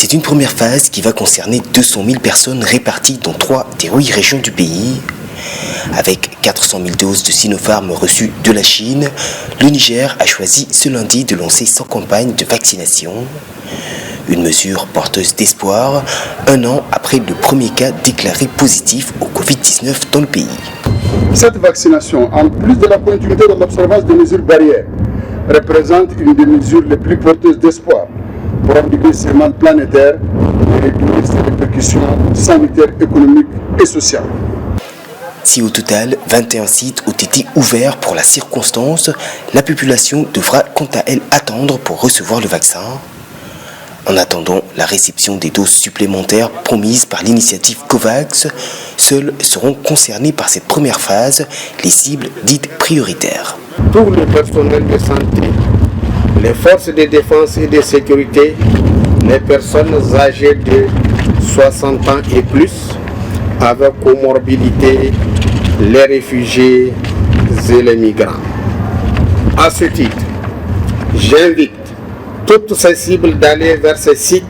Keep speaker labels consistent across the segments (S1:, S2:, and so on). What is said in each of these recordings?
S1: C'est une première phase qui va concerner 200 000 personnes réparties dans 3 des 8 régions du pays. Avec 400 000 doses de Sinopharm reçues de la Chine, le Niger a choisi ce lundi de lancer sa campagne de vaccination. Une mesure porteuse d'espoir, un an après le premier cas déclaré positif au Covid-19 dans le pays.
S2: Cette vaccination, en plus de la continuité de l'observance des mesures barrières, représente une des mesures les plus porteuses d'espoir pour endiguer ces mal planétaires et réduire ses répercussions sanitaires, économiques et sociales.
S1: Si au total 21 sites ont été ouverts pour la circonstance, la population devra quant à elle attendre pour recevoir le vaccin. En attendant la réception des doses supplémentaires promises par l'initiative COVAX, seuls seront concernés par cette première phase les cibles dites prioritaires.
S3: Tout le personnel de santé, les forces de défense et de sécurité, les personnes âgées de 60 ans et plus, avec comorbidité, les réfugiés et les migrants. À ce titre, j'invite toutes ces cibles d'aller vers ces sites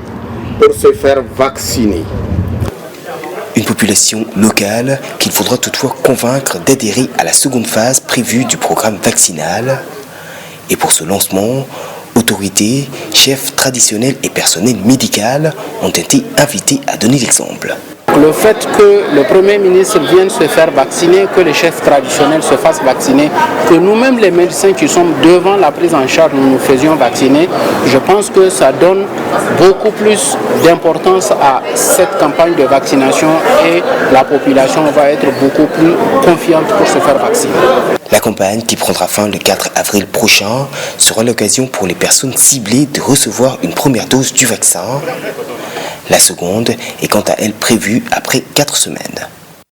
S3: pour se faire vacciner.
S1: Une population locale qu'il faudra toutefois convaincre d'adhérer à la seconde phase prévue du programme vaccinal. Et pour ce lancement, autorités, chefs traditionnels et personnel médical ont été invités à donner l'exemple.
S4: Le fait que le Premier ministre vienne se faire vacciner, que les chefs traditionnels se fassent vacciner, que nous-mêmes les médecins qui sommes devant la prise en charge, nous nous faisions vacciner, je pense que ça donne beaucoup plus d'importance à cette campagne de vaccination et la population va être beaucoup plus confiante pour se faire vacciner.
S1: La campagne, qui prendra fin le 4 avril prochain, sera l'occasion pour les personnes ciblées de recevoir une première dose du vaccin. La seconde est quant à elle prévue après 4 semaines.